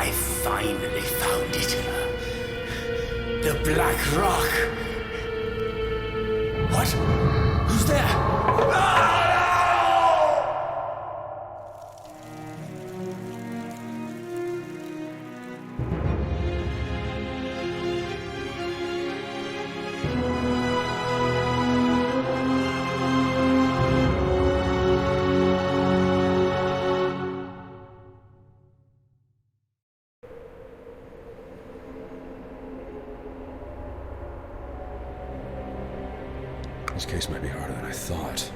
I finally found it. The Black Rock. What? Who's there? Ah! This case might be harder than I thought.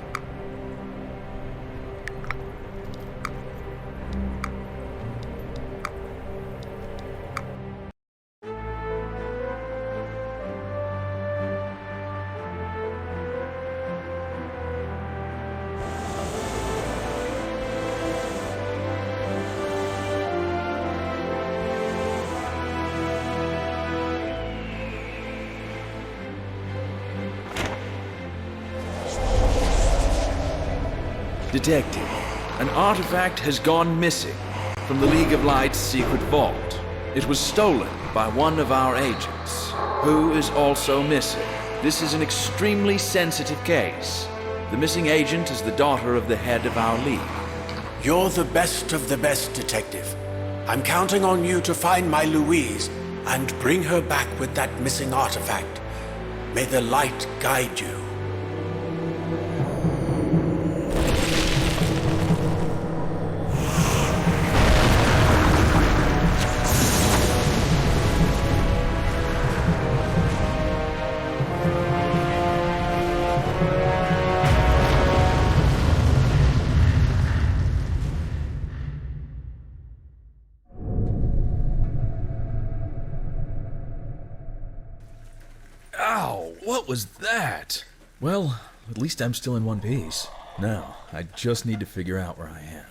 Detective, an artifact has gone missing from the League of Light's secret vault. It was stolen by one of our agents, who is also missing. This is an extremely sensitive case. The missing agent is the daughter of the head of our league. You're the best of the best, Detective. I'm counting on you to find my Louise and bring her back with that missing artifact. May the light guide you. Ow! What was that? Well, at least I'm still in one piece. Now, I just need to figure out where I am.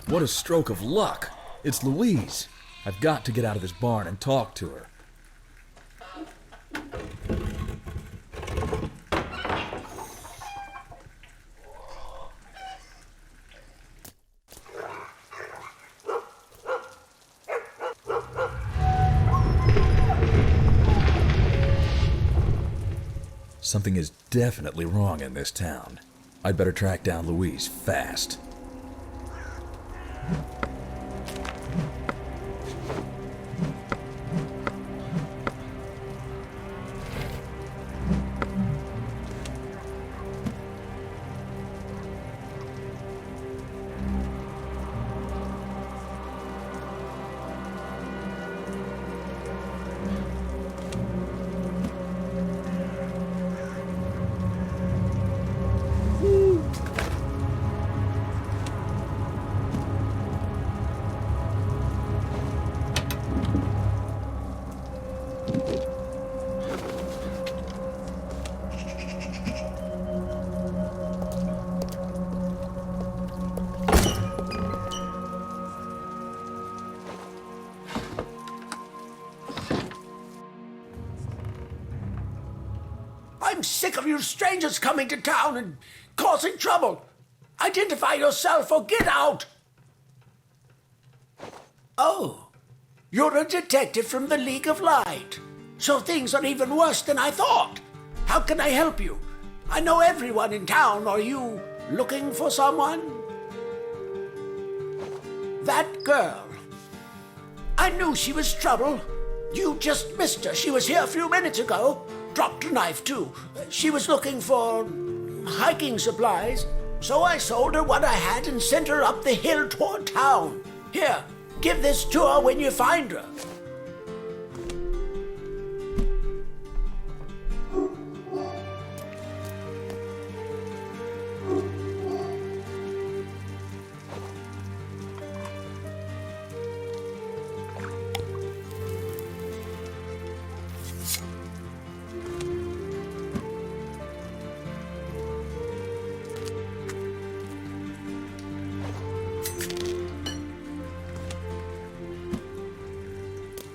What a stroke of luck! It's Louise. I've got to get out of this barn and talk to her. Something is definitely wrong in this town. I'd better track down Louise fast. I'm sick of you strangers coming to town and causing trouble. Identify yourself or get out! Oh, you're a detective from the League of Light. So things are even worse than I thought. How can I help you? I know everyone in town. Are you looking for someone? That girl. I knew she was trouble. You just missed her. She was here a few minutes ago. Dropped a knife, too. She was looking for hiking supplies. So I sold her what I had and sent her up the hill toward town. Here, give this to her when you find her.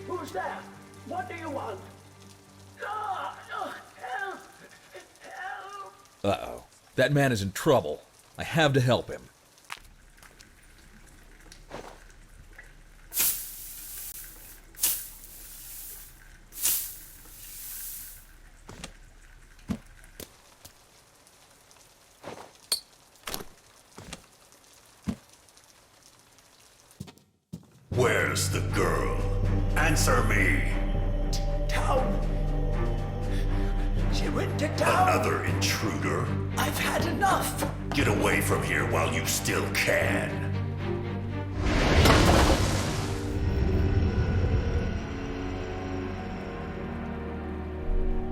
Who's there? What do you want? Help! Help! Uh-oh. That man is in trouble. I have to help him. Where's the girl? Answer me! Town. She went to town. Another intruder? I've had enough. Get away from here while you still can.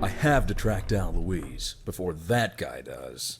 I have to track down Louise before that guy does.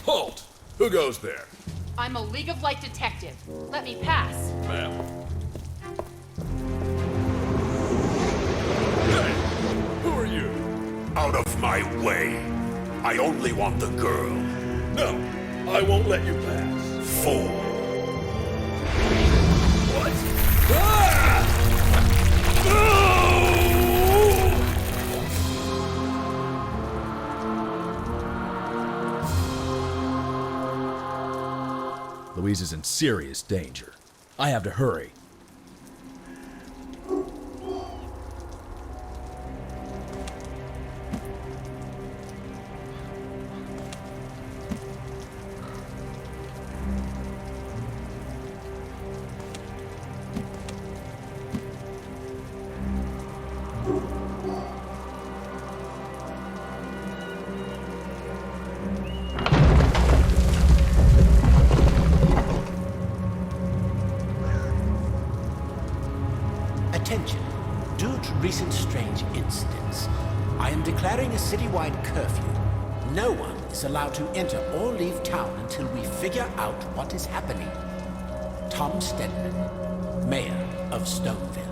Halt! Who goes there? I'm a League of Light detective. Let me pass. Ma'am. Hey! Who are you? Out of my way! I only want the girl. No, I won't let you pass. Fool! What? Ah! No! Louise is in serious danger. I have to hurry. Attention. Due to recent strange incidents, I am declaring a citywide curfew. No one is allowed to enter or leave town until we figure out what is happening. Tom Stedman, Mayor of Stoneville.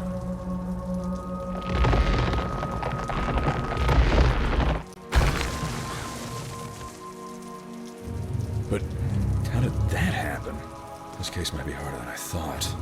But how did that happen? This case might be harder than I thought.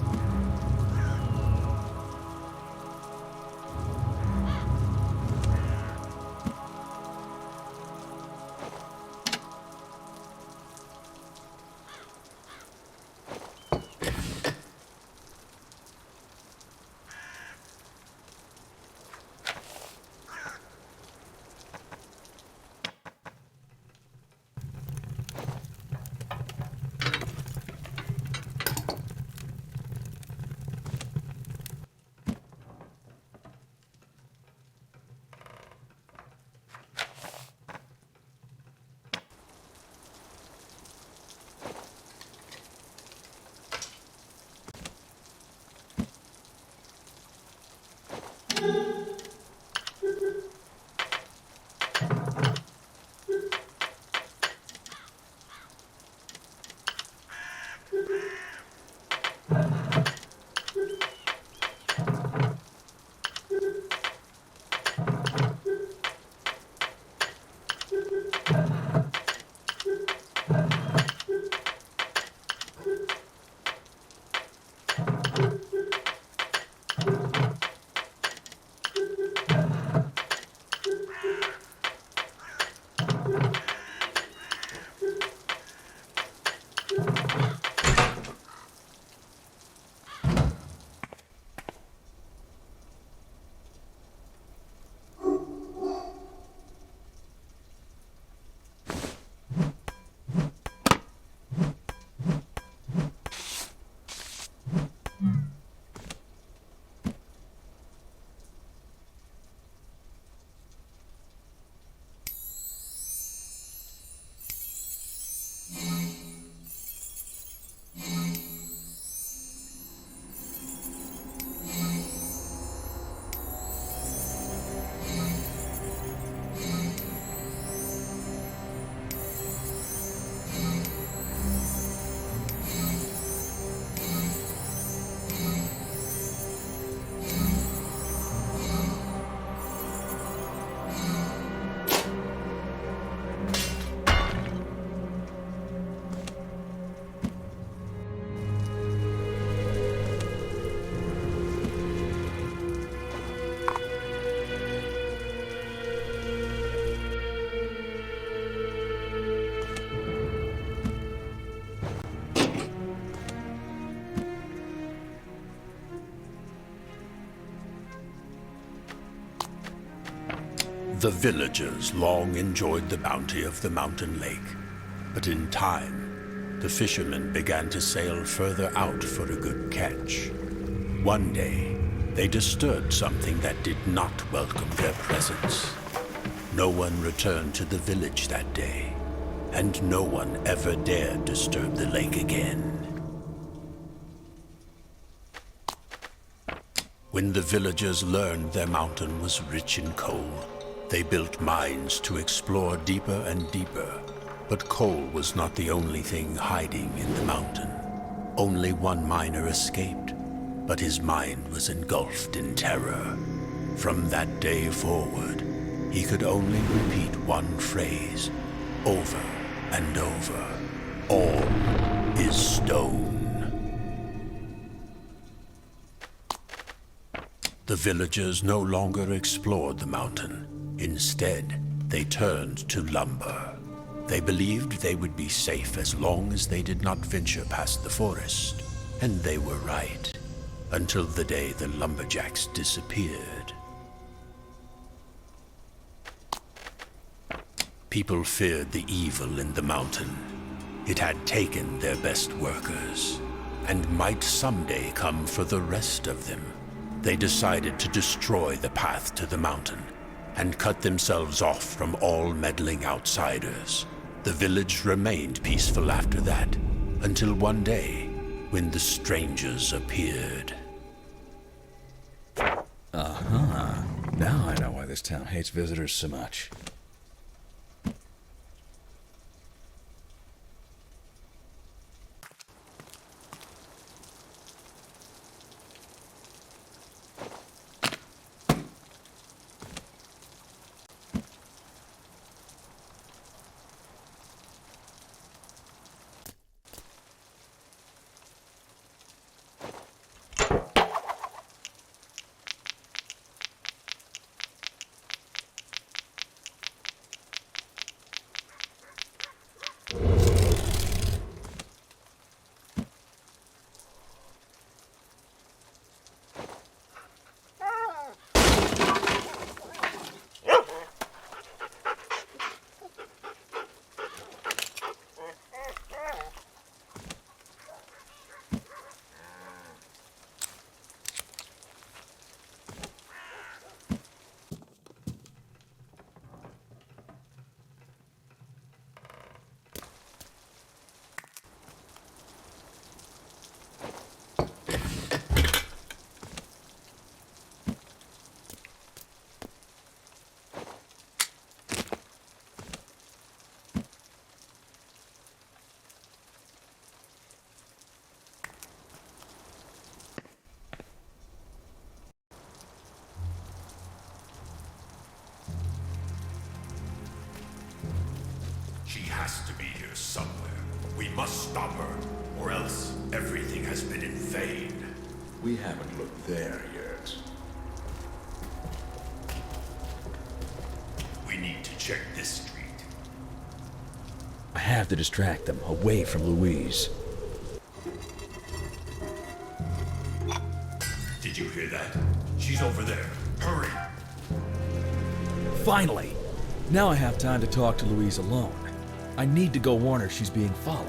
The villagers long enjoyed the bounty of the mountain lake, but in time, the fishermen began to sail further out for a good catch. One day, they disturbed something that did not welcome their presence. No one returned to the village that day, and no one ever dared disturb the lake again. When the villagers learned their mountain was rich in coal, they built mines to explore deeper and deeper. But coal was not the only thing hiding in the mountain. Only one miner escaped, but his mind was engulfed in terror. From that day forward, he could only repeat one phrase, over and over. All is stone. The villagers no longer explored the mountain. Instead, they turned to lumber. They believed they would be safe as long as they did not venture past the forest. And they were right, until the day the lumberjacks disappeared. People feared the evil in the mountain. It had taken their best workers, and might someday come for the rest of them. They decided to destroy the path to the mountain and cut themselves off from all meddling outsiders. The village remained peaceful after that, until one day, when the strangers appeared. Now I know why this town hates visitors so much. She has to be here somewhere. We must stop her, or else everything has been in vain. We haven't looked there yet. We need to check this street. I have to distract them away from Louise. Did you hear that? She's over there. Hurry! Finally! Now I have time to talk to Louise alone. I need to go warn her she's being followed.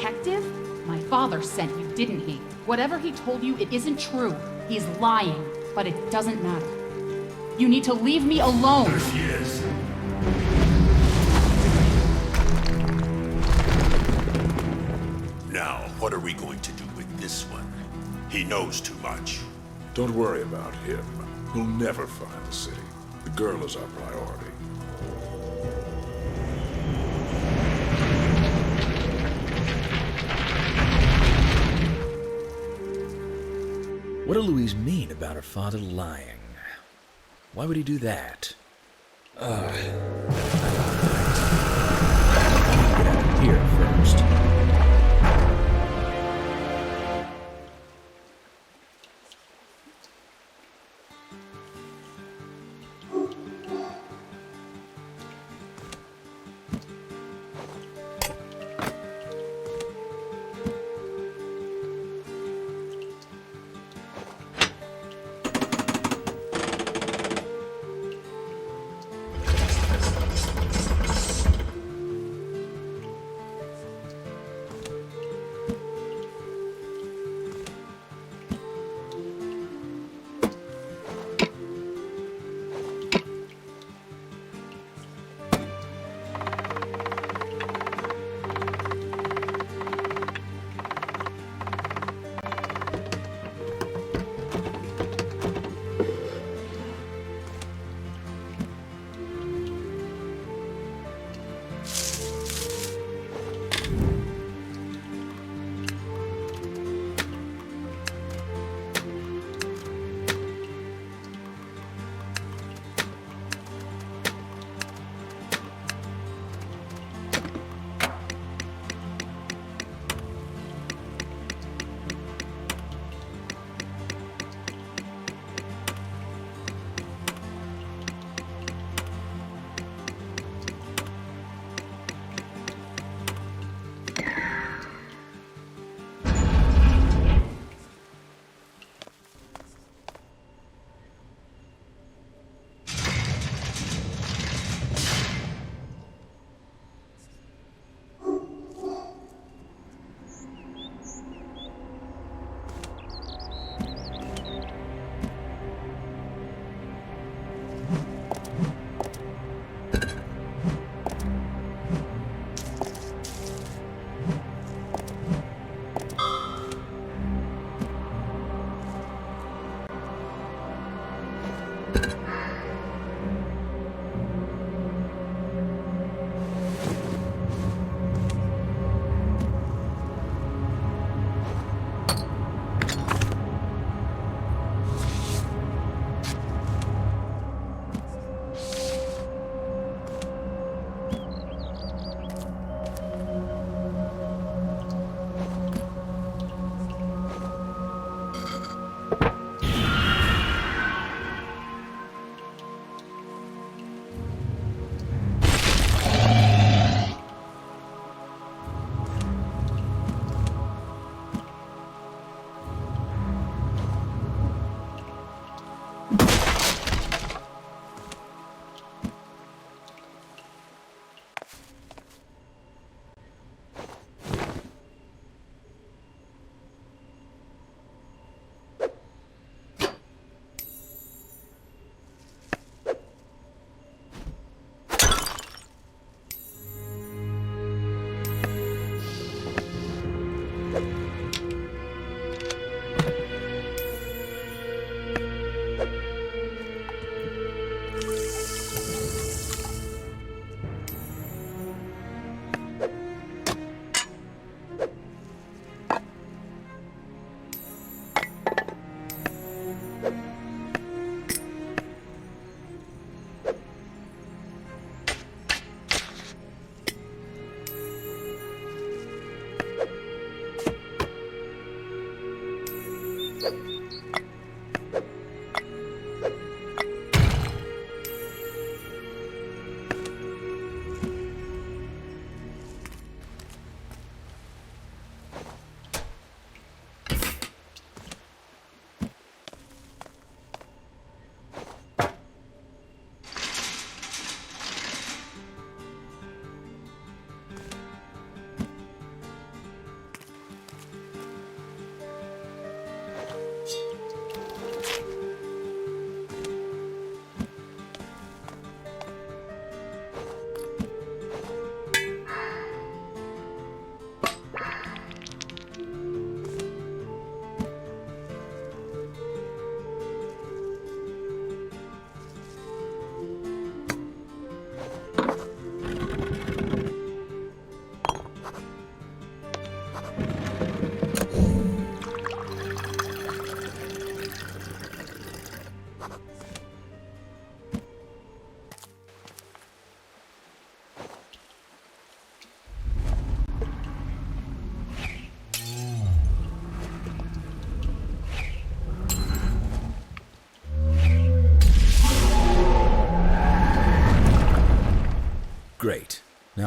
Detective? My father sent you, didn't he? Whatever he told you, it isn't true. He's lying, but it doesn't matter. You need to leave me alone. There she is. What are we going to do with this one? He knows too much. Don't worry about him. He'll never find the city. The girl is our priority. What did Louise mean about her father lying? Why would he do that? Get out of here first.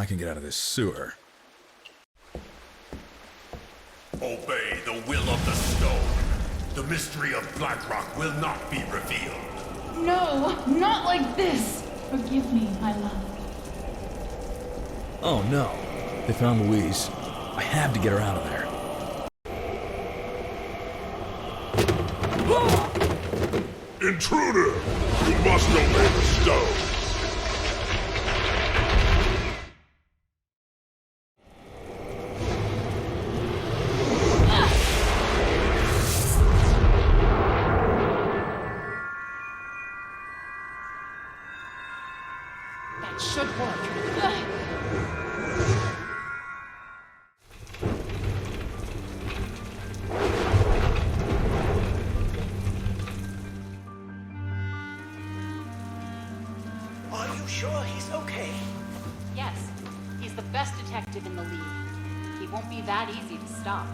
I can get out of this sewer. Obey the will of the stone. The mystery of Blackrock will not be revealed. No, not like this. Forgive me, my love. Oh no, they found Louise. I have to get her out of there. Intruder! You must obey the stone! That should work. Are you sure he's okay? Yes, he's the best detective in the league. He won't be that easy to stop.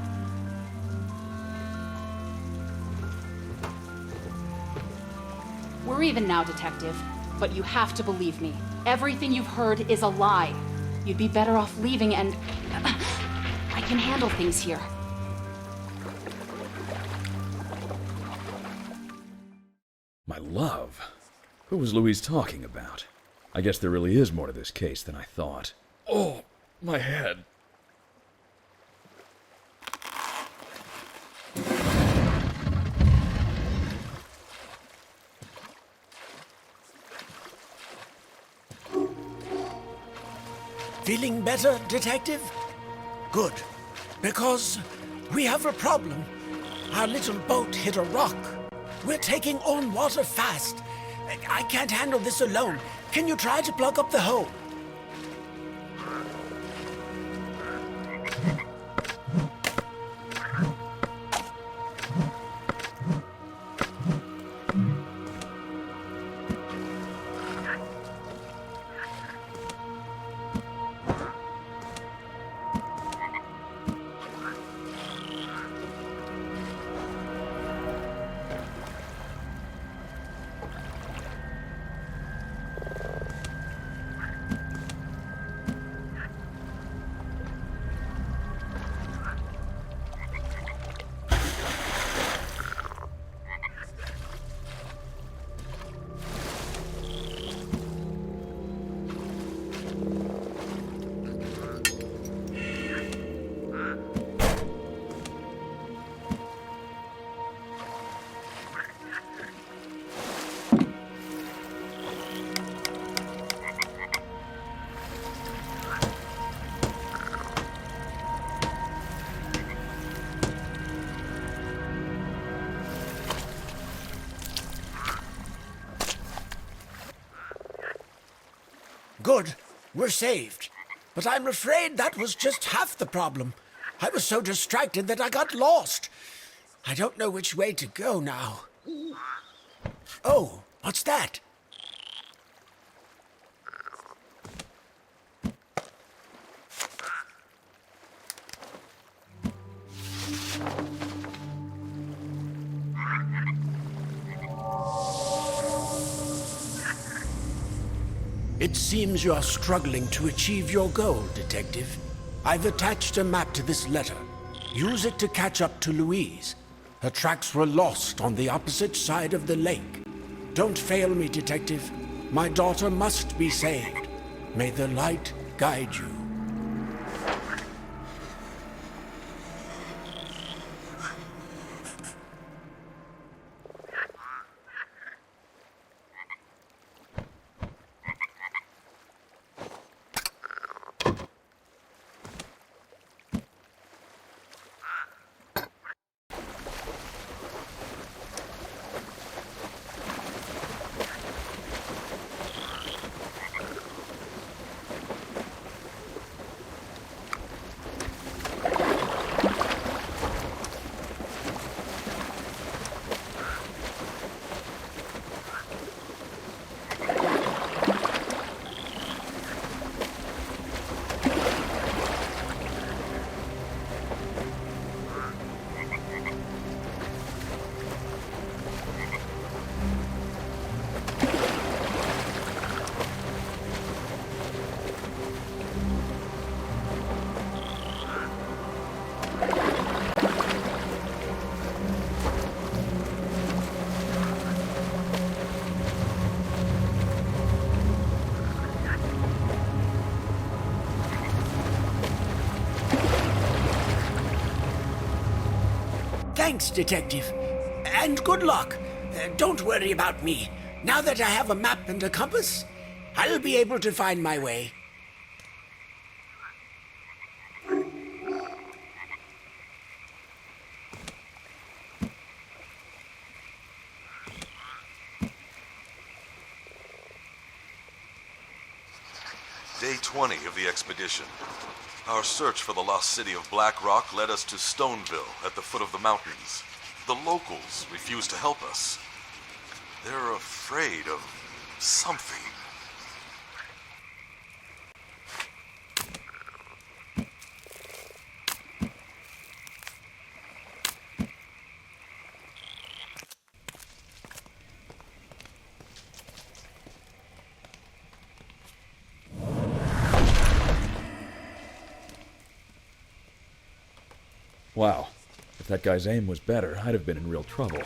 We're even now, Detective, but you have to believe me. Everything you've heard is a lie. You'd be better off leaving and... I can handle things here. My love? Who was Louise talking about? I guess there really is more to this case than I thought. Oh, my head. Feeling better, Detective? Good. Because we have a problem. Our little boat hit a rock. We're taking on water fast. I can't handle this alone. Can you try to plug up the hole? Good. We're saved. But I'm afraid that was just half the problem. I was so distracted that I got lost. I don't know which way to go now. Oh, what's that? It seems you're struggling to achieve your goal, Detective. I've attached a map to this letter. Use it to catch up to Louise. Her tracks were lost on the opposite side of the lake. Don't fail me, Detective. My daughter must be saved. May the light guide you. Thanks, Detective. And good luck. Don't worry about me. Now that I have a map and a compass, I'll be able to find my way. Day 20 of the expedition. Our search for the lost city of Black Rock led us to Stoneville at the foot of the mountains. The locals refuse to help us. They're afraid of something. Wow. If that guy's aim was better, I'd have been in real trouble.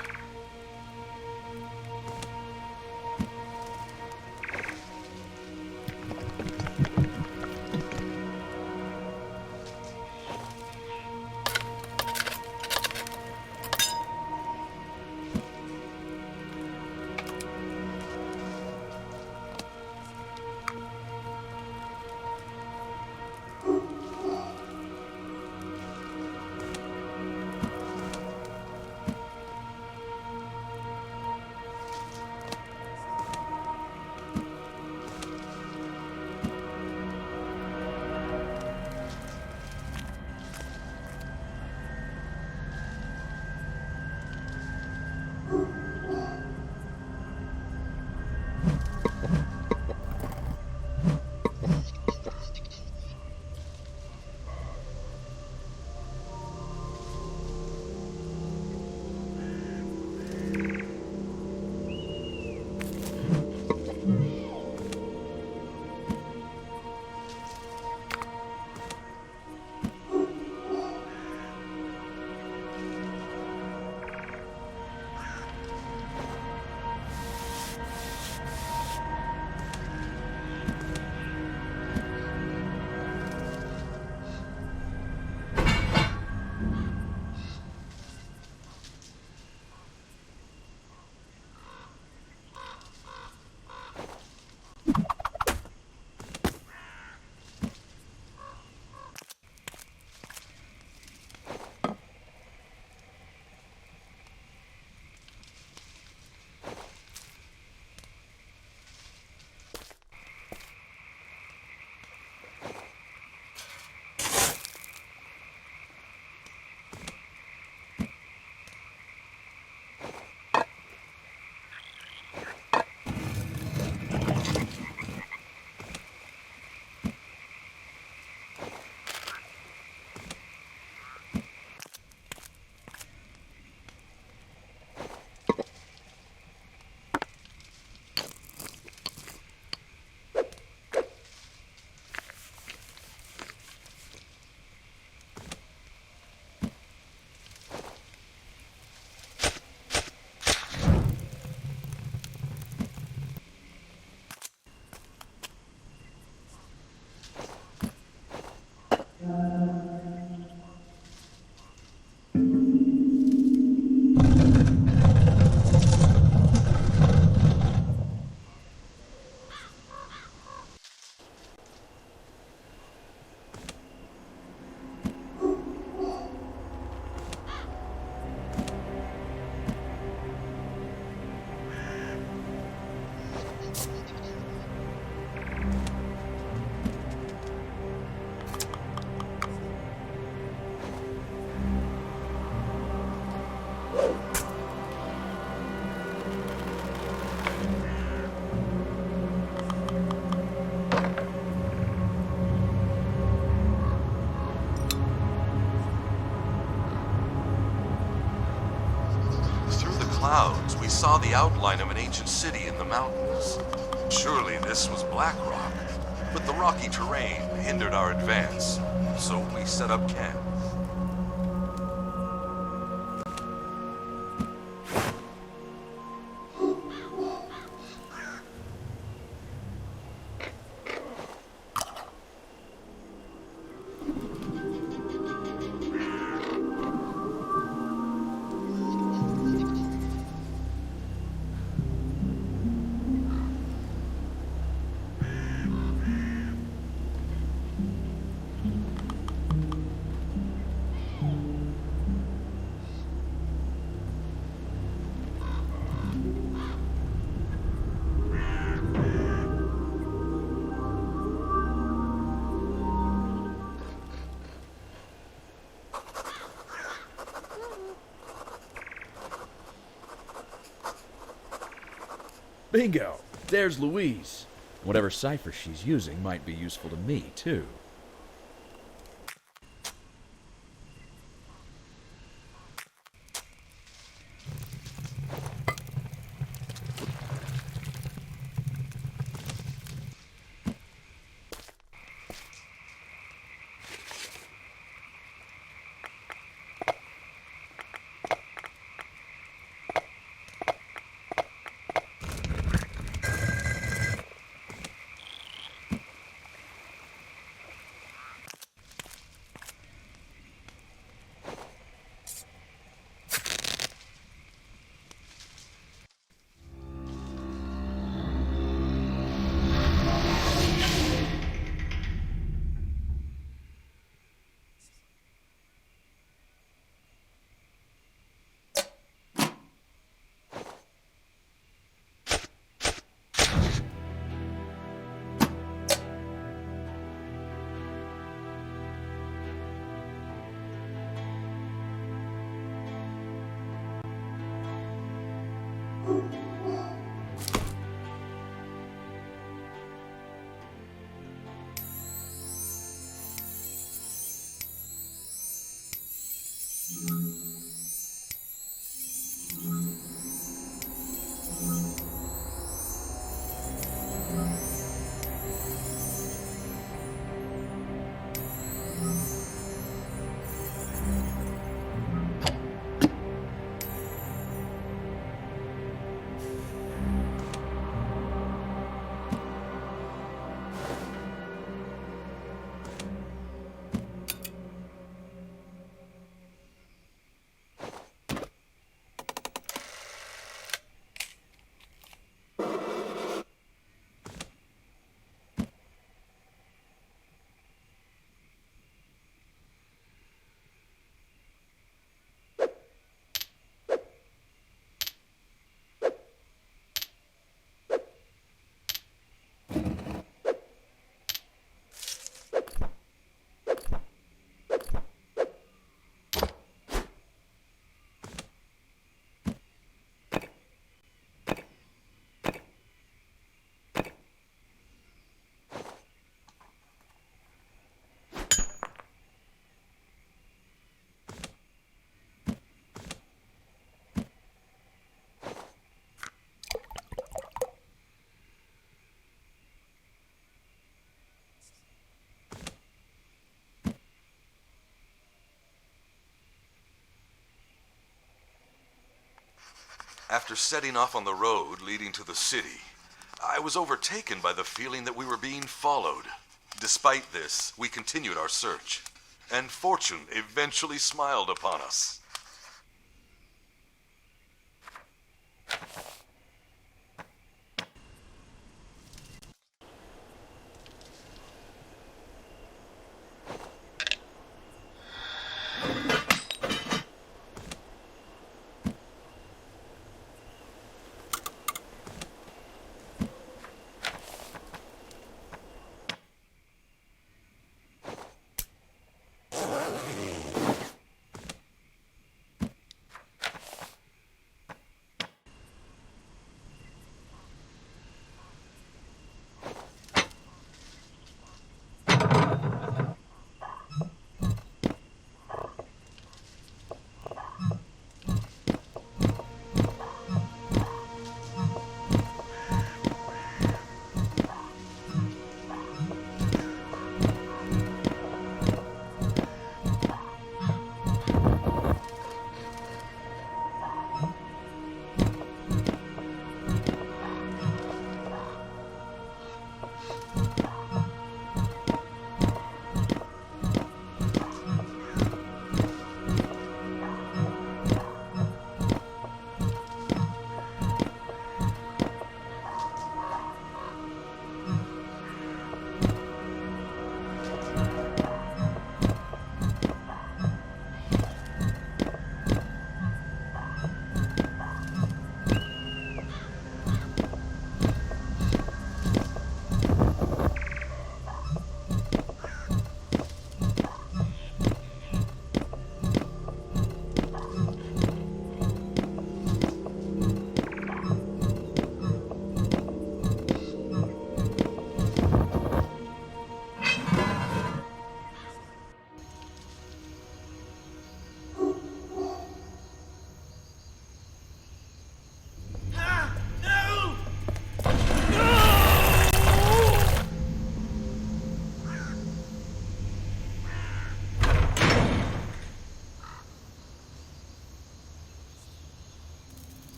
Clouds, we saw the outline of an ancient city in the mountains. Surely this was Black Rock, but the rocky terrain hindered our advance, so we set up camp. Bingo! There's Louise. Whatever cipher she's using might be useful to me, too. After setting off on the road leading to the city, I was overtaken by the feeling that we were being followed. Despite this, we continued our search, and fortune eventually smiled upon us.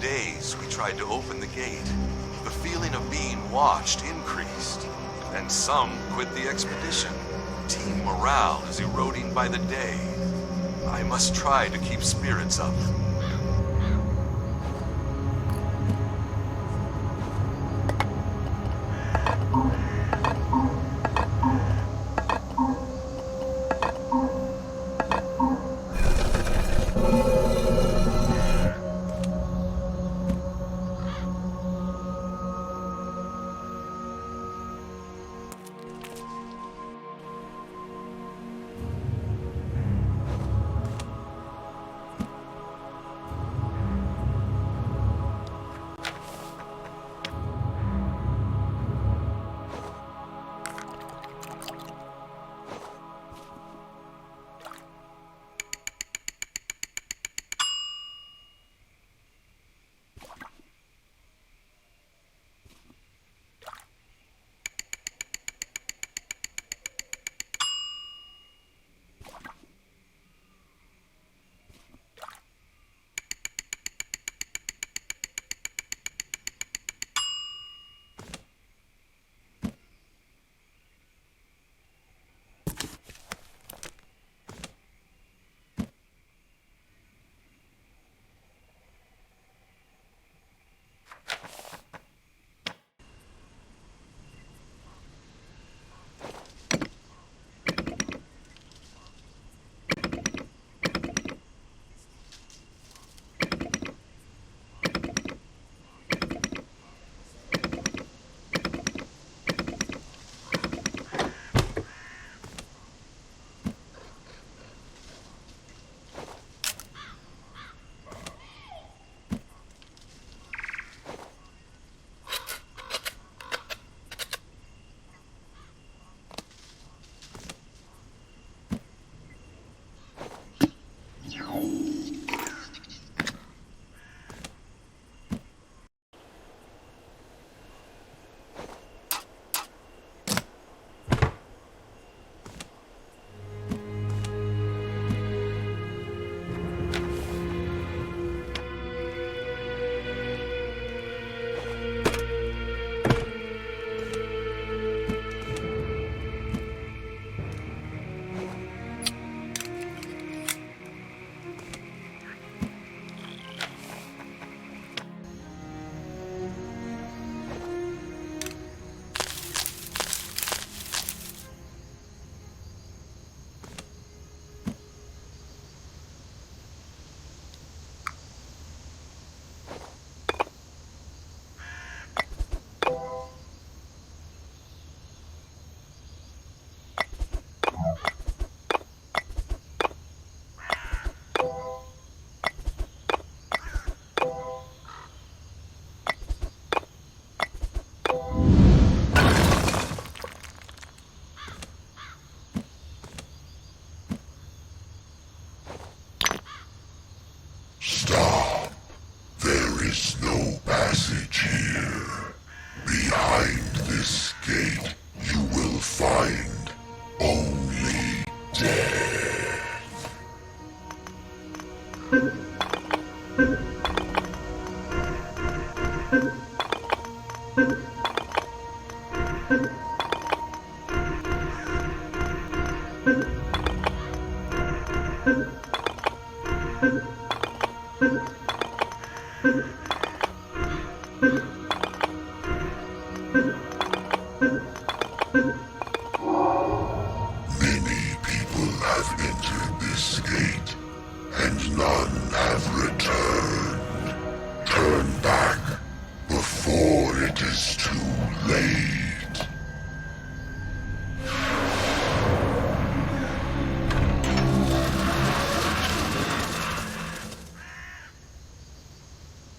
days we tried to open the gate, the feeling of being watched increased, and some quit the expedition. Team morale is eroding by the day. I must try to keep spirits up.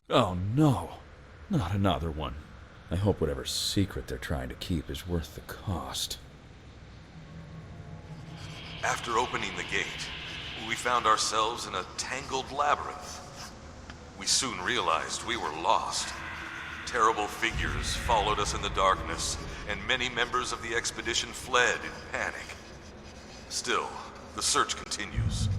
Oh no, not another one. I hope whatever secret they're trying to keep is worth the cost. After opening the gate, we found ourselves in a tangled labyrinth. We soon realized we were lost. Terrible figures followed us in the darkness, and many members of the expedition fled in panic. Still, the search continues.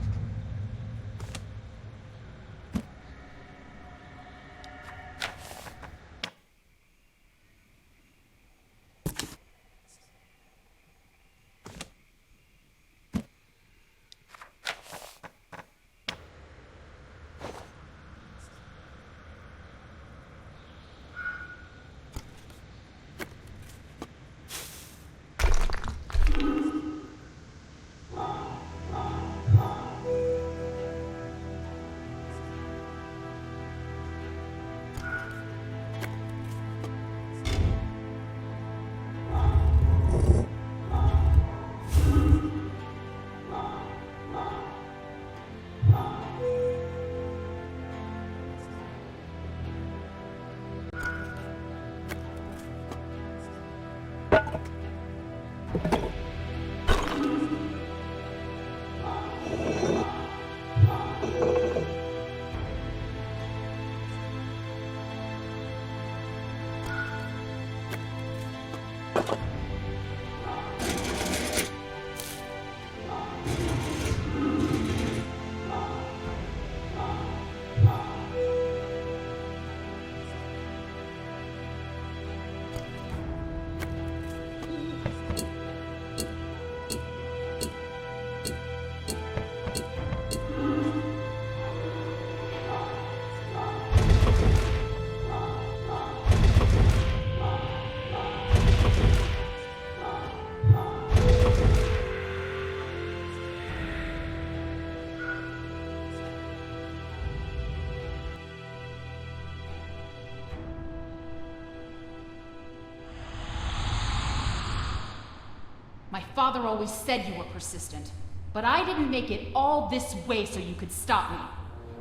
My father always said you were persistent. But I didn't make it all this way so you could stop me.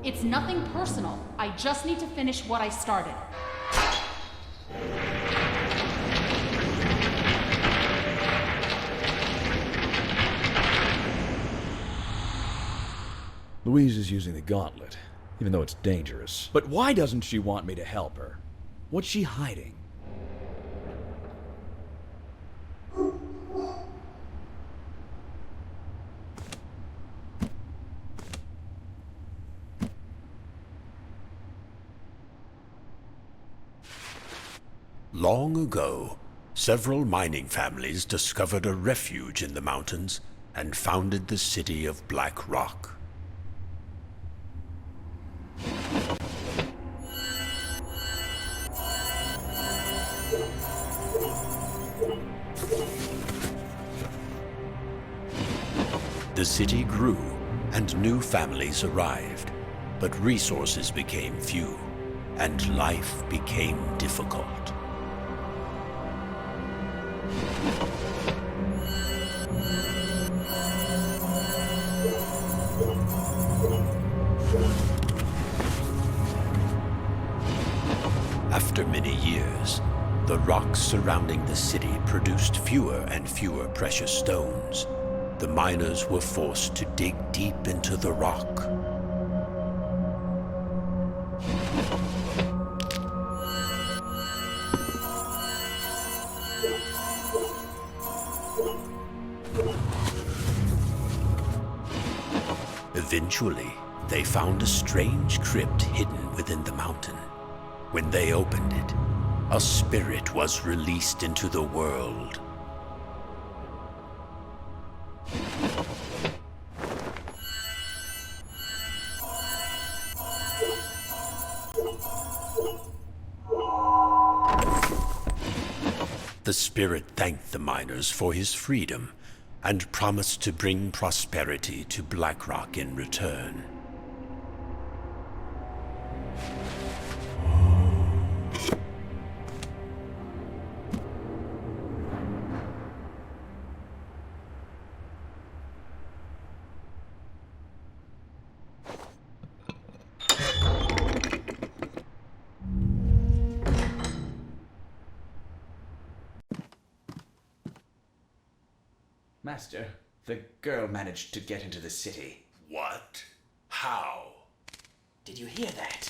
It's nothing personal. I just need to finish what I started. Louise is using the gauntlet, even though it's dangerous. But why doesn't she want me to help her? What's she hiding? Long ago, several mining families discovered a refuge in the mountains and founded the city of Black Rock. The city grew, and new families arrived, but resources became few, and life became difficult. After many years, the rocks surrounding the city produced fewer and fewer precious stones. The miners were forced to dig deep into the rock. Eventually, they found a strange crypt hidden within the mountain. When they opened it, a spirit was released into the world. The spirit thanked the miners for his freedom and promised to bring prosperity to Black Rock in return. Master, the girl managed to get into the city. What? How? Did you hear that?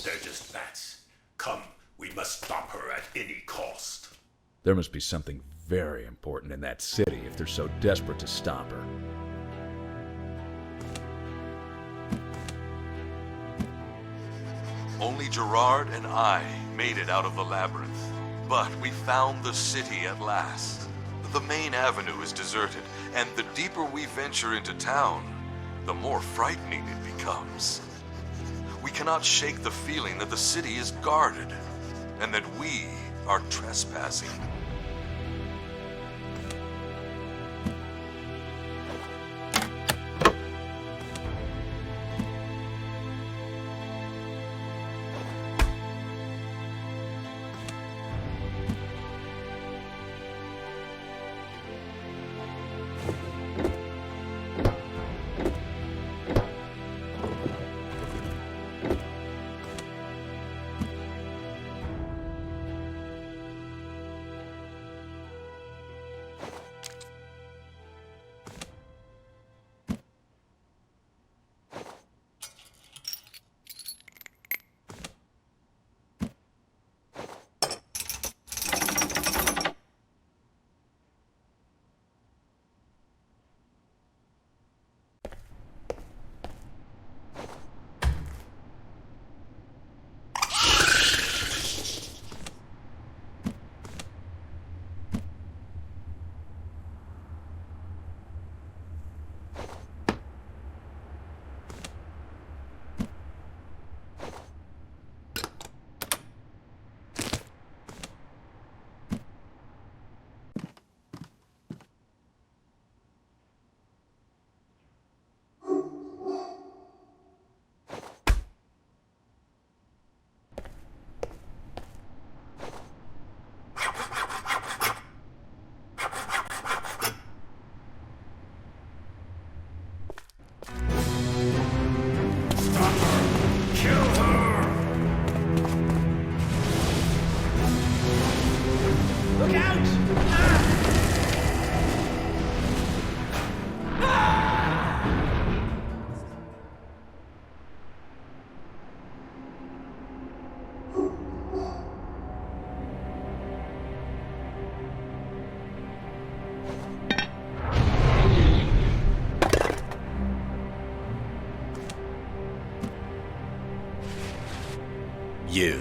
They're just bats. Come, we must stop her at any cost. There must be something very important in that city if they're so desperate to stop her. Only Gerard and I made it out of the labyrinth. But we found the city at last. The main avenue is deserted, and the deeper we venture into town, the more frightening it becomes. We cannot shake the feeling that the city is guarded, and that we are trespassing.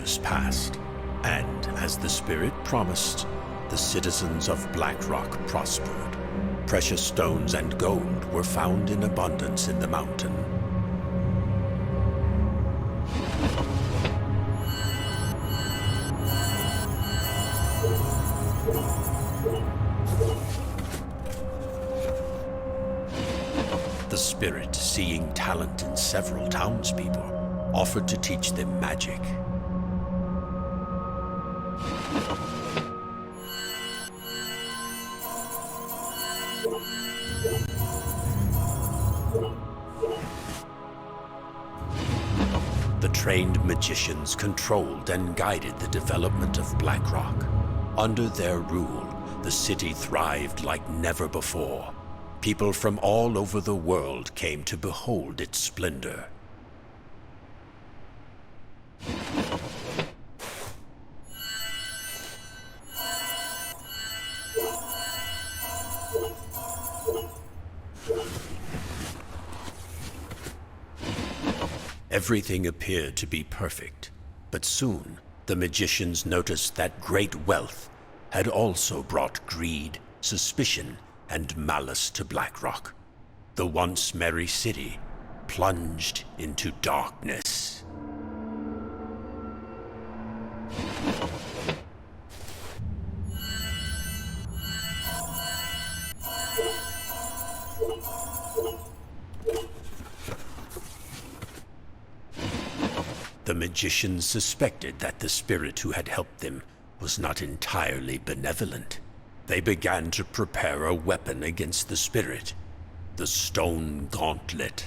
years passed, and as the spirit promised, the citizens of Blackrock prospered. Precious stones and gold were found in abundance in the mountain. The spirit, seeing talent in several townspeople, offered to teach them magic. The trained magicians controlled and guided the development of Blackrock. Under their rule, the city thrived like never before. People from all over the world came to behold its splendor. Everything appeared to be perfect, but soon the magicians noticed that great wealth had also brought greed, suspicion, and malice to Blackrock. The once merry city plunged into darkness. The magicians suspected that the spirit who had helped them was not entirely benevolent. They began to prepare a weapon against the spirit, the Stone Gauntlet.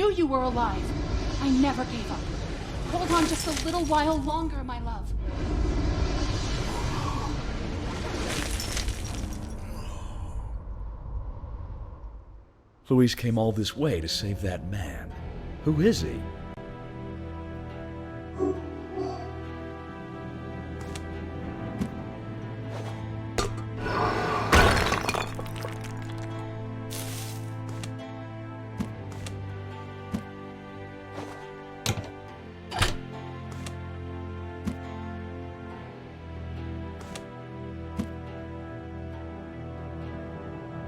knew you were alive. I never gave up. Hold on just a little while longer, my love. Louise came all this way to save that man. Who is he?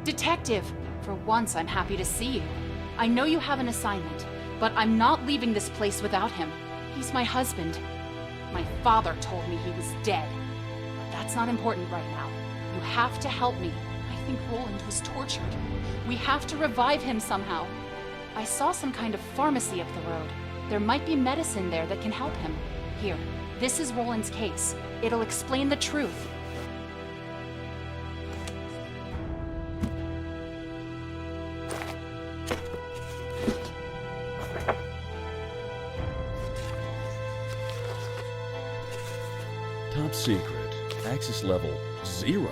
Detective, for once I'm happy to see you. I know you have an assignment, but I'm not leaving this place without him. He's my husband. My father told me he was dead. But that's not important right now. You have to help me. I think Roland was tortured. We have to revive him somehow. I saw some kind of pharmacy up the road. There might be medicine there that can help him. Here, this is Roland's case. It'll explain the truth. Top secret. Access level 0.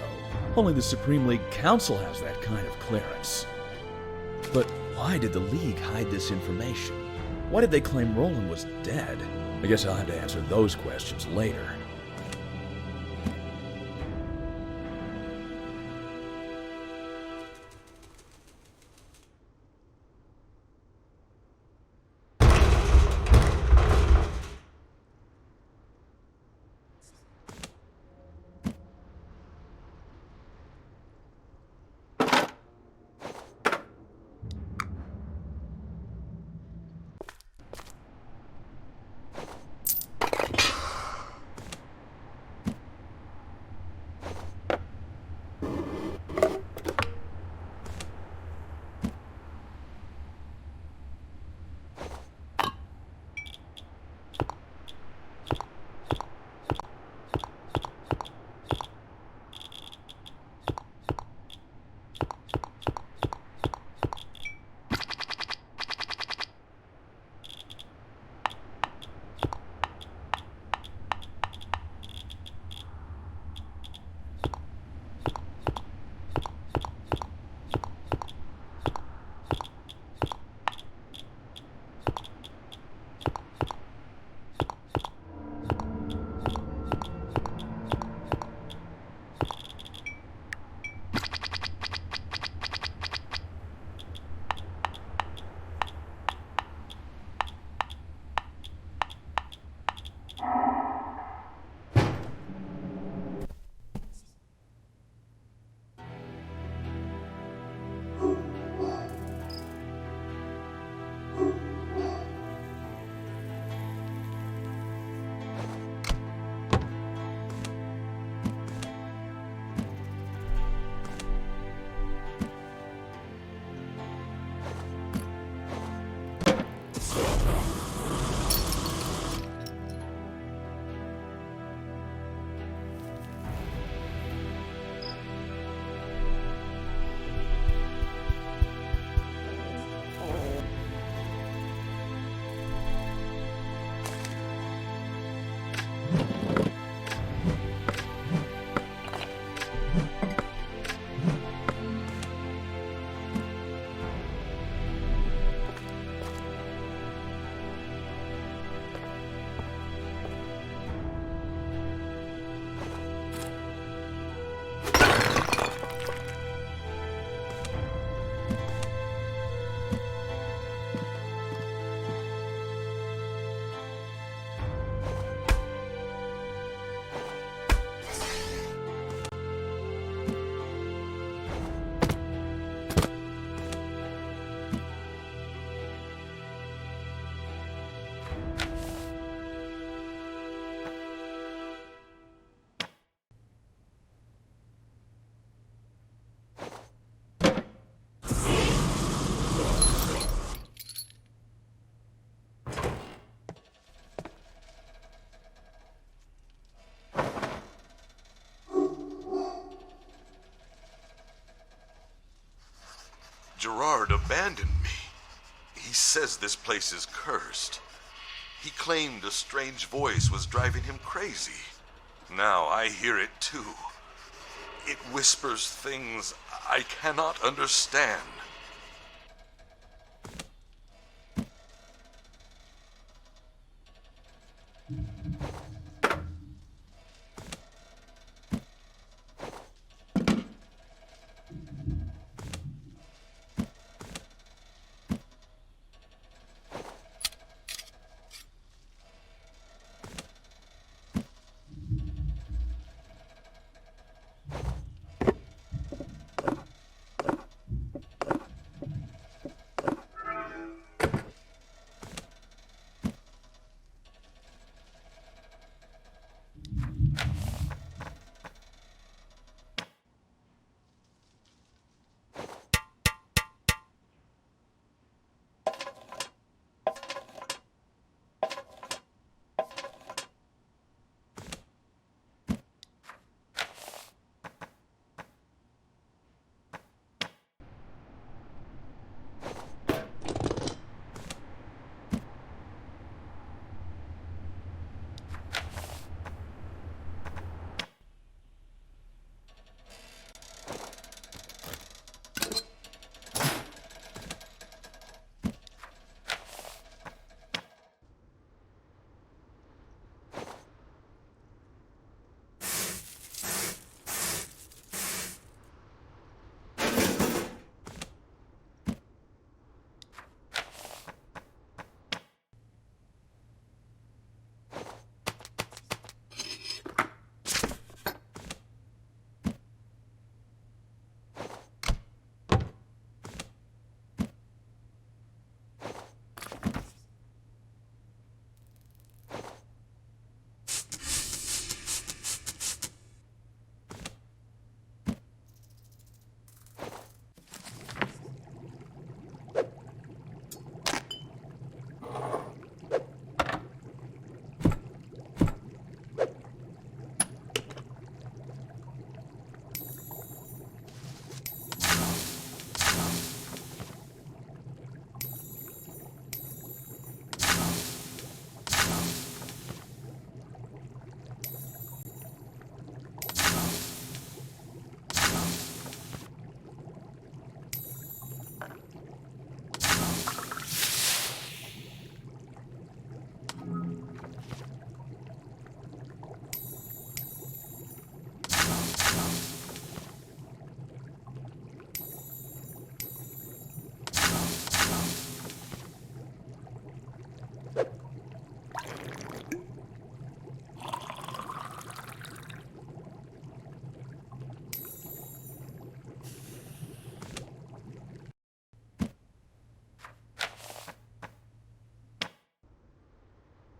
Only the Supreme League Council has that kind of clearance. But why did the League hide this information? Why did they claim Roland was dead? I guess I'll have to answer those questions later. Gerard abandoned me. He says this place is cursed. He claimed a strange voice was driving him crazy. Now I hear it too. It whispers things I cannot understand.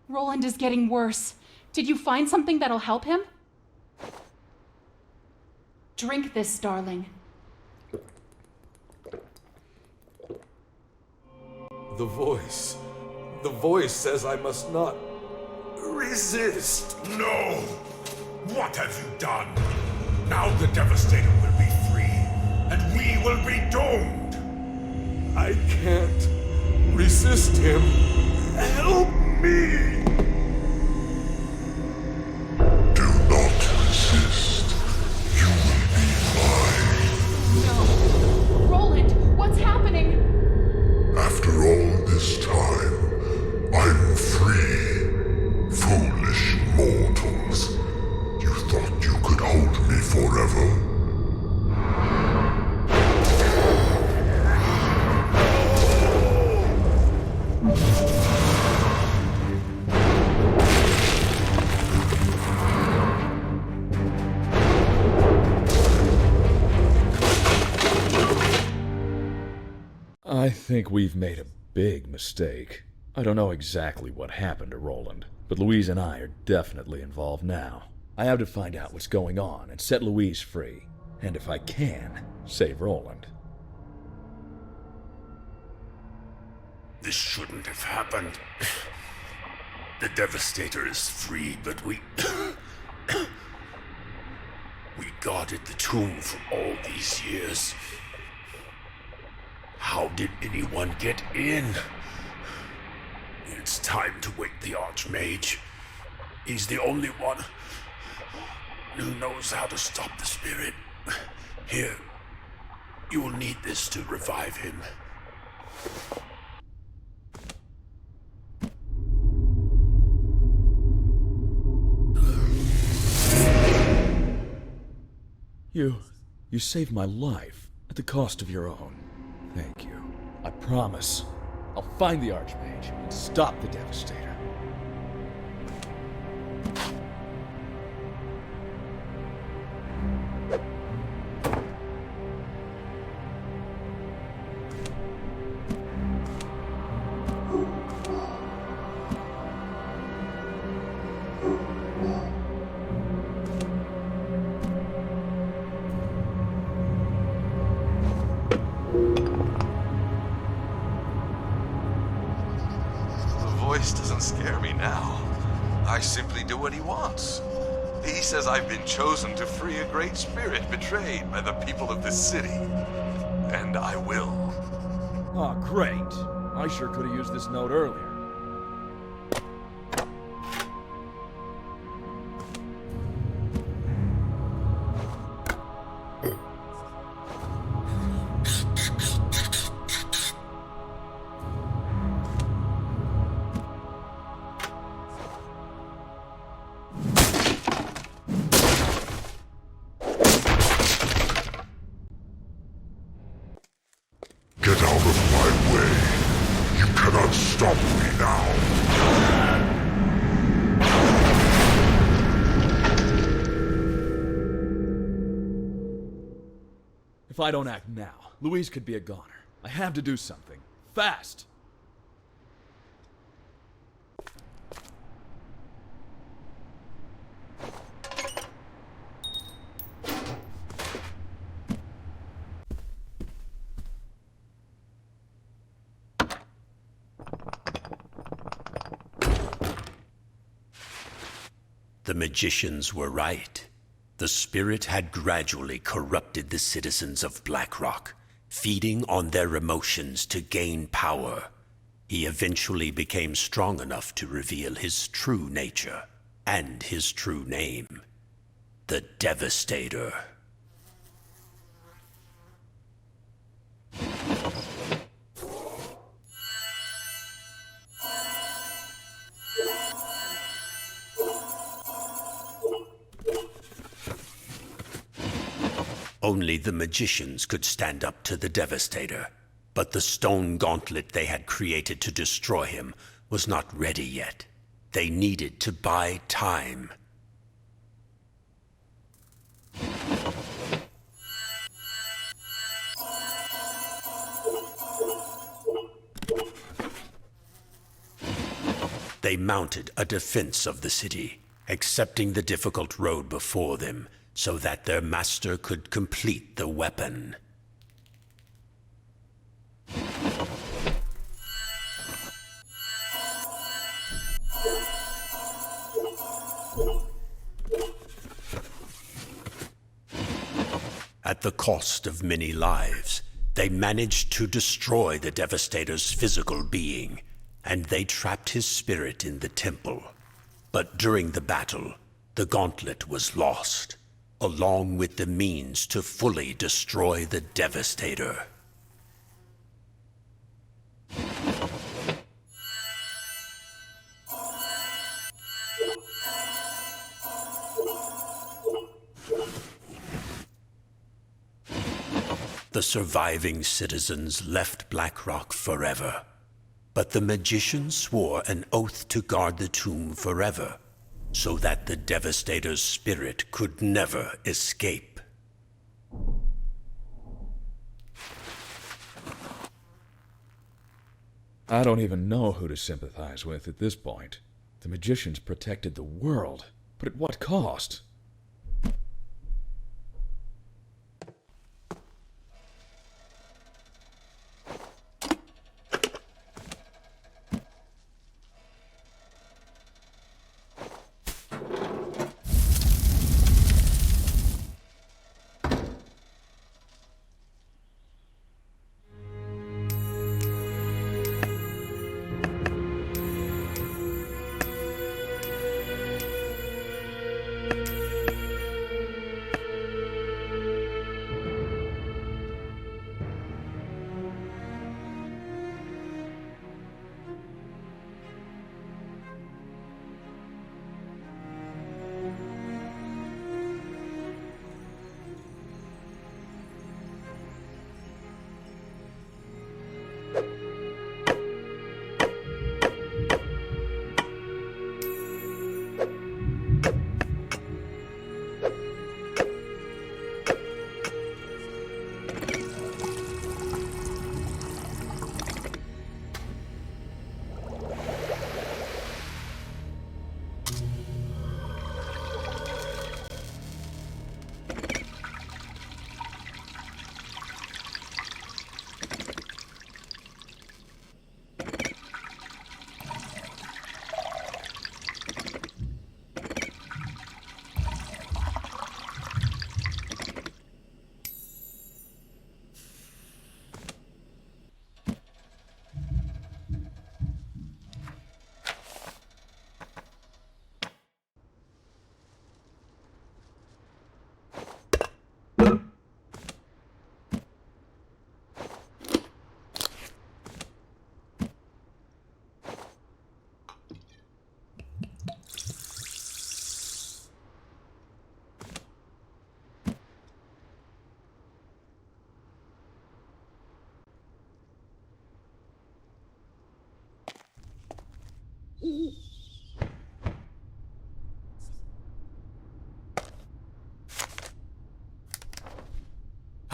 Roland is getting worse. Did you find something that'll help him? Drink this, darling. The voice says I must not resist. No! What have you done? Now the Devastator will be free, and we will be doomed! I can't resist him. Help me! Do not resist. You will be mine. No. Roland, what's happening? After all this time, I'm free. Foolish mortals. You thought you could hold me forever? I think we've made a big mistake. I don't know exactly what happened to Roland, but Louise and I are definitely involved now. I have to find out what's going on and set Louise free, and if I can, save Roland. This shouldn't have happened. The Devastator is free, but we guarded the tomb for all these years. How did anyone get in? It's time to wake the Archmage. He's the only one who knows how to stop the spirit. Here, you will need this to revive him. You saved my life at the cost of your own. Thank you. I promise I'll find the Archmage and stop the Devastator. Doesn't scare me now. I simply do what he wants. He says I've been chosen to free a great spirit betrayed by the people of this city. And I will. Oh, great. I sure could have used this note earlier. Get out of my way. You cannot stop me now. If I don't act now, Louise could be a goner. I have to do something. Fast! The magicians were right. The spirit had gradually corrupted the citizens of Blackrock, feeding on their emotions to gain power. He eventually became strong enough to reveal his true nature and his true name, the Devastator. Only the magicians could stand up to the Devastator, but the stone gauntlet they had created to destroy him was not ready yet. They needed to buy time. They mounted a defense of the city, accepting the difficult road before them, so that their master could complete the weapon. At the cost of many lives, they managed to destroy the Devastator's physical being, and they trapped his spirit in the temple. But during the battle, the gauntlet was lost, along with the means to fully destroy the Devastator. The surviving citizens left Blackrock forever, but the magicians swore an oath to guard the tomb forever, so that the Devastator's spirit could never escape. I don't even know who to sympathize with at this point. The magicians protected the world, but at what cost?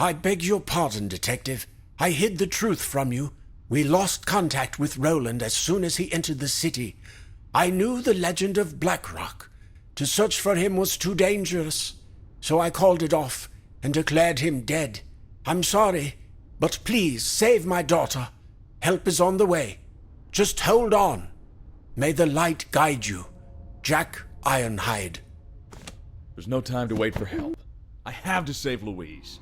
I beg your pardon, Detective. I hid the truth from you. We lost contact with Roland as soon as he entered the city. I knew the legend of Blackrock. To search for him was too dangerous, so I called it off and declared him dead. I'm sorry, but please save my daughter. Help is on the way. Just hold on. May the light guide you. Jack Ironhide. There's no time to wait for help. I have to save Louise.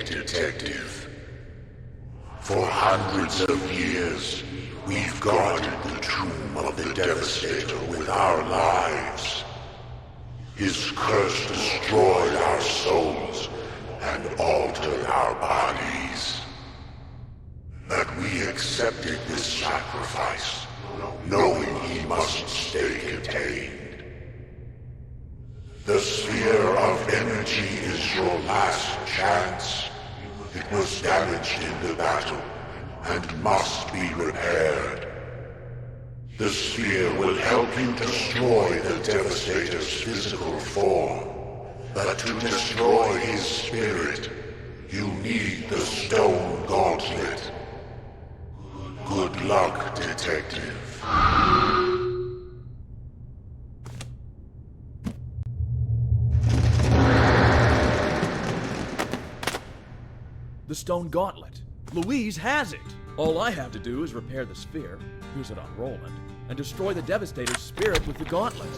Detective. For hundreds of years, we've guarded the tomb of the Devastator with our lives. His curse destroyed our souls and altered our bodies. But we accepted this sacrifice, knowing he must stay contained. The sphere of energy is your last chance. It was damaged in the battle and must be repaired. The sphere will help you destroy the Devastator's physical form, but to destroy his spirit, you need the Stone Gauntlet. Good luck, Detective. The Stone Gauntlet. Louise has it! All I have to do is repair the sphere, use it on Roland, and destroy the Devastator's spirit with the gauntlet.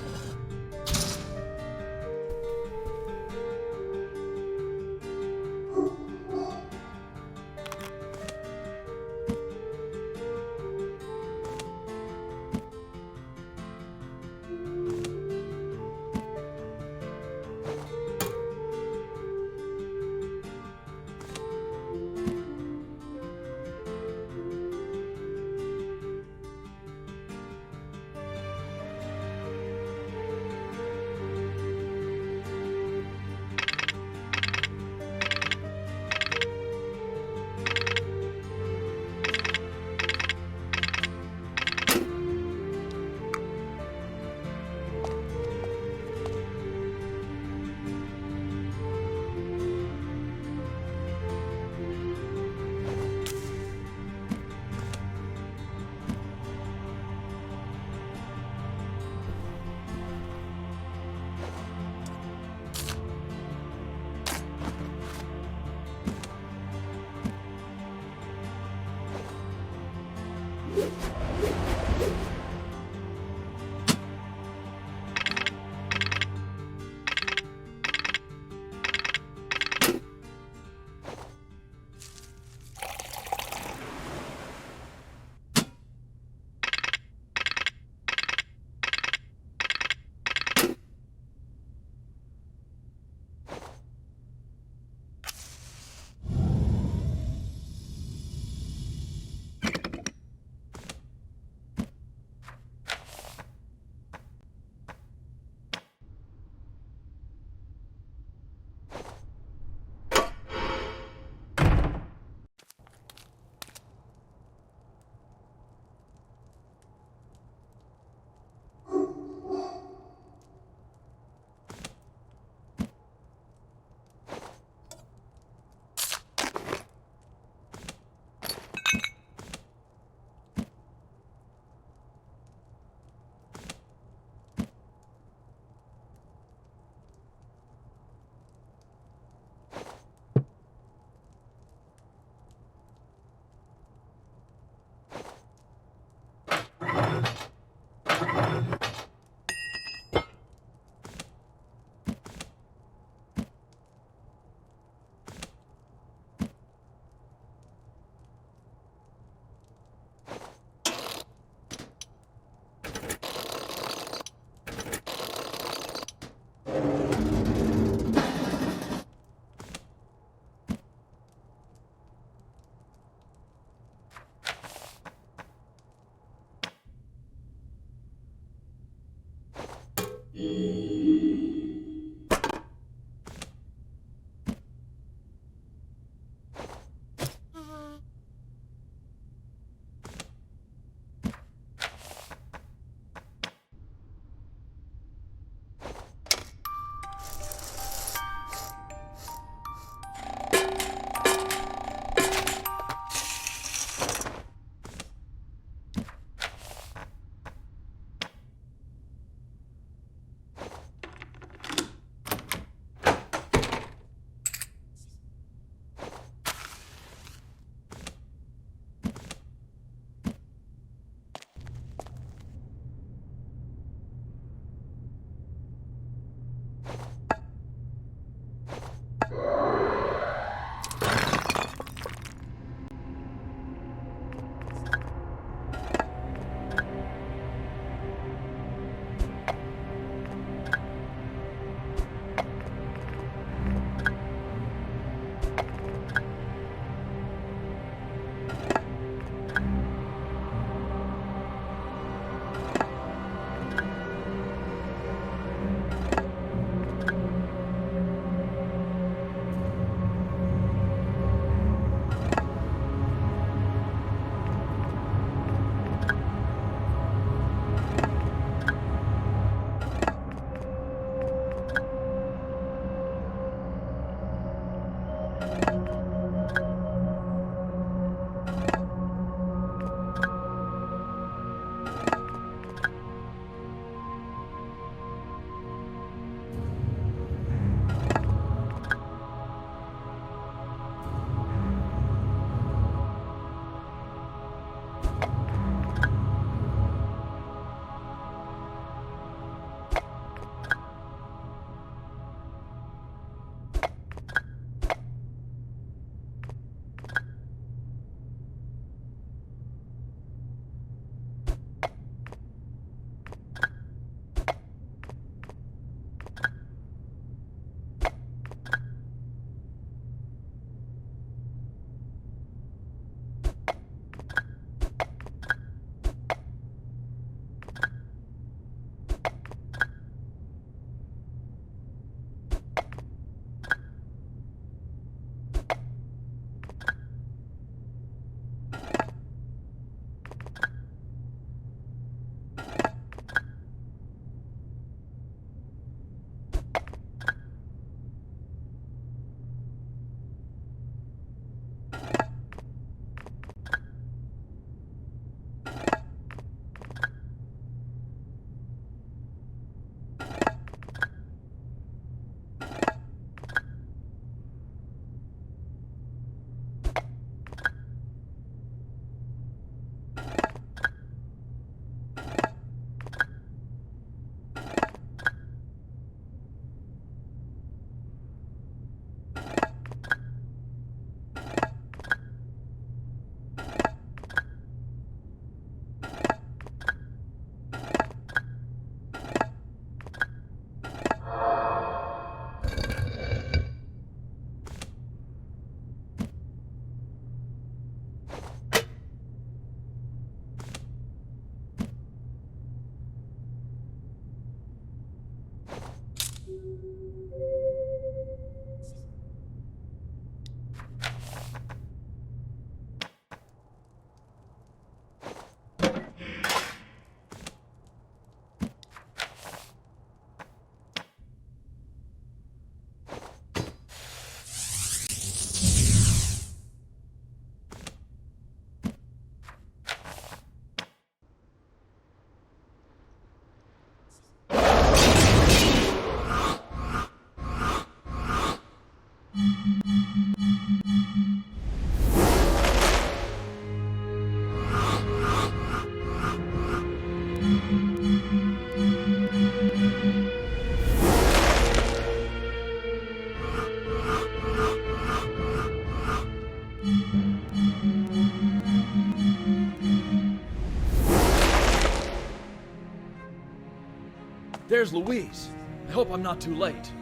there's Louise. I hope I'm not too late.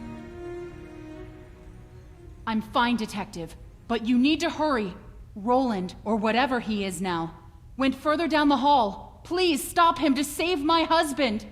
I'm fine, Detective, but you need to hurry. Roland, or whatever he is now, went further down the hall. Please stop him to save my husband!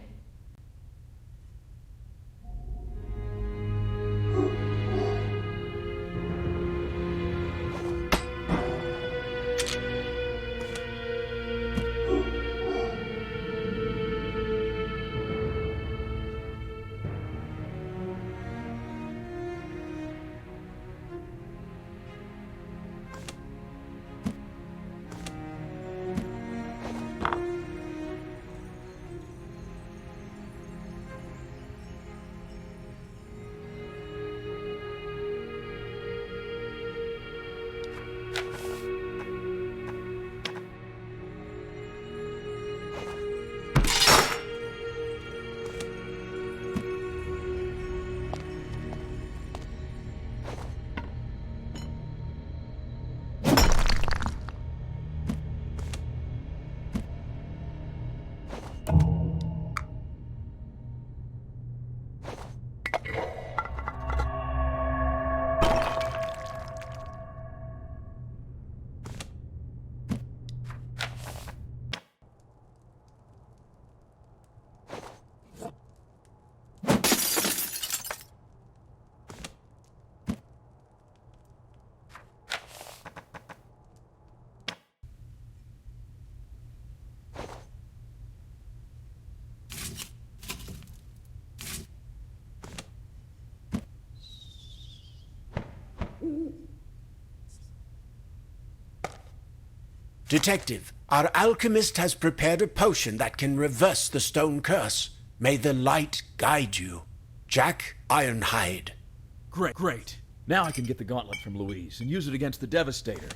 Detective, our alchemist has prepared a potion that can reverse the stone curse. May the light guide you. Jack Ironhide. Great. Now I can get the gauntlet from Louise and use it against the Devastator.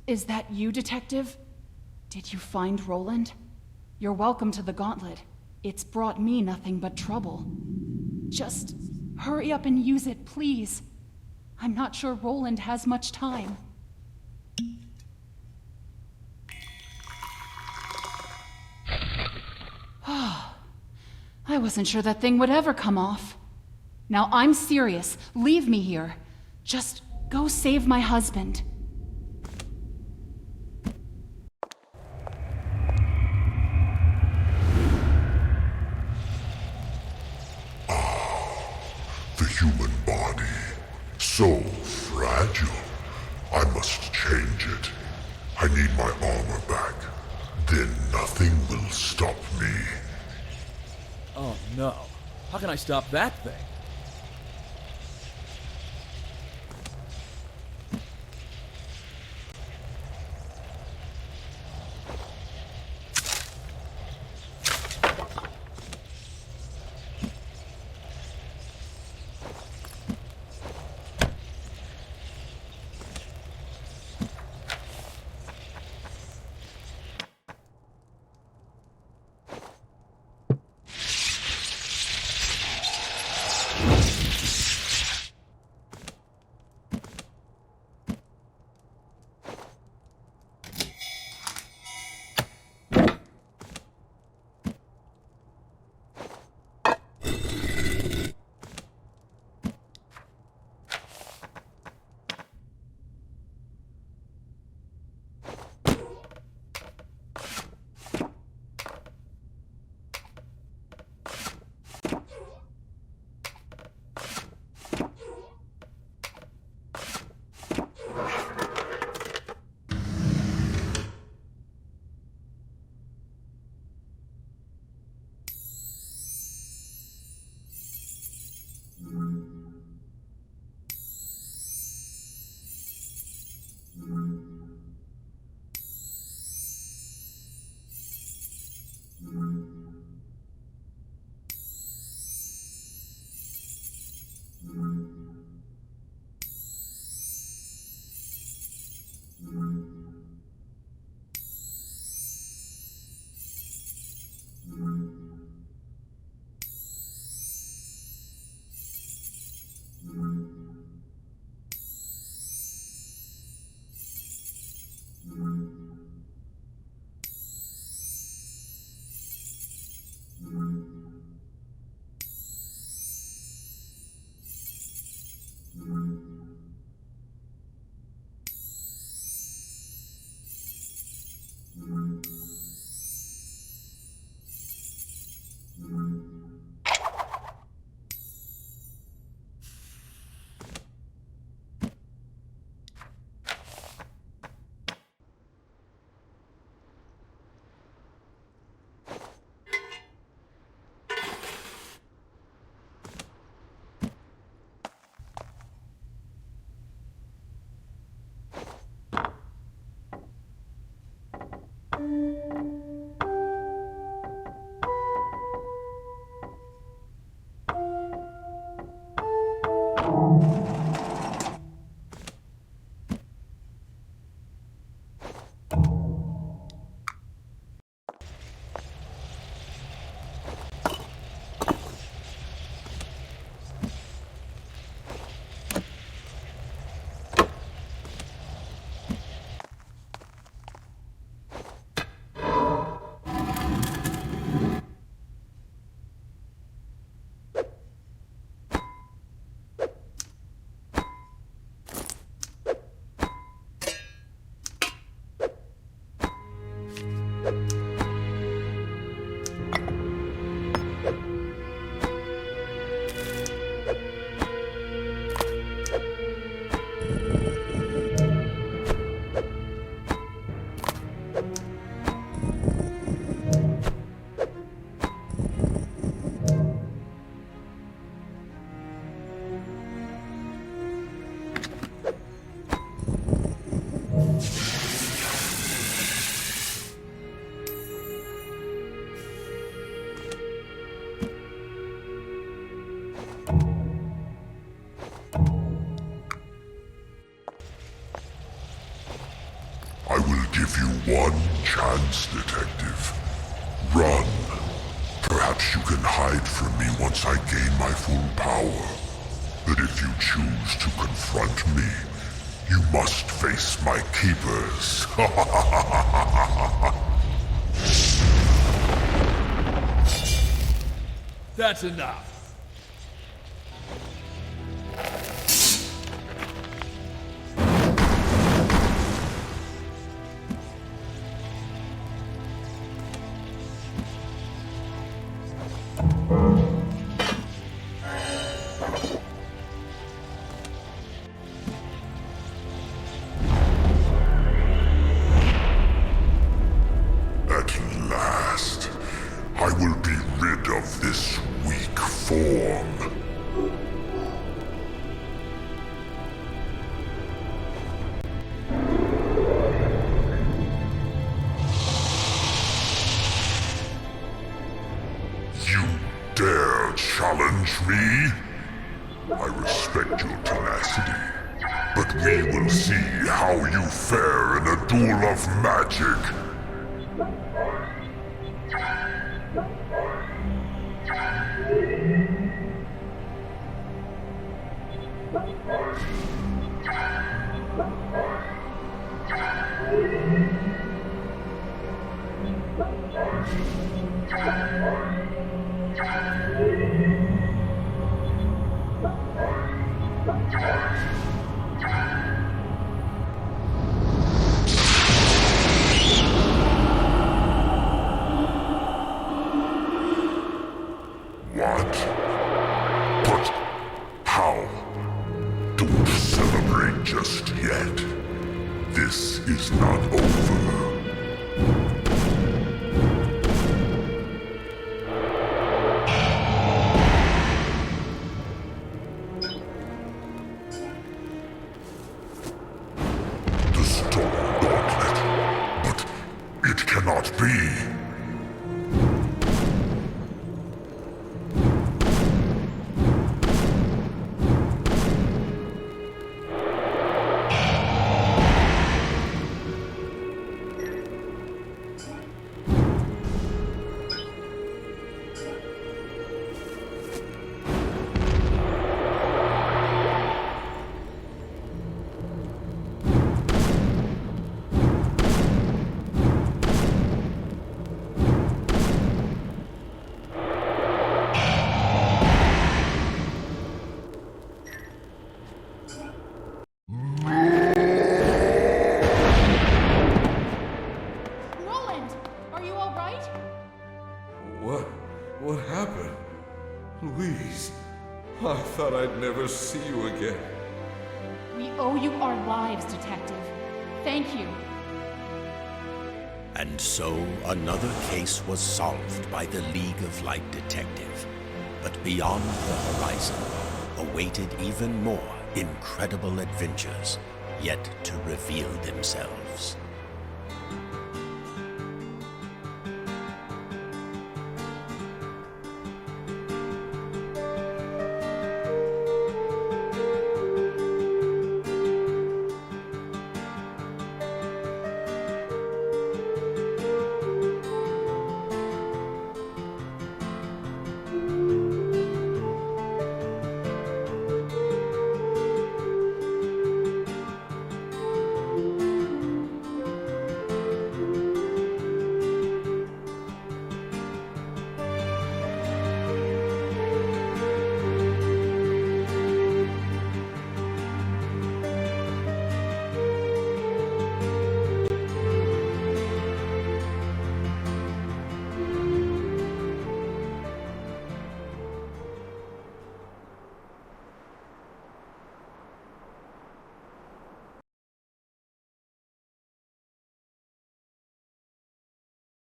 Is that you, Detective? Did you find Roland? You're welcome to the gauntlet. It's brought me nothing but trouble. Just hurry up and use it, please. I'm not sure Roland has much time. I wasn't sure that thing would ever come off. Now I'm serious. Leave me here. Just go save my husband. The human body. So fragile. I must change it. I need my armor back. Then nothing will stop me. Oh no. How can I stop that thing? chance, Detective. Run. Perhaps you can hide from me once I gain my full power. But if you choose to confront me, you must face my keepers. That's enough. At last, I will be rid of this weak form. You dare challenge me? I respect your tenacity, but we will see how you fare in a duel of magic. What? But how? Don't celebrate just yet. This is not over. The Stone Gauntlet. But it cannot be. Roland, are you all right? What happened? Louise, I thought I'd never see you again. We owe you our lives, Detective. Thank you. And so another case was solved by the League of Light Detective. But beyond the horizon awaited even more incredible adventures yet to reveal themselves.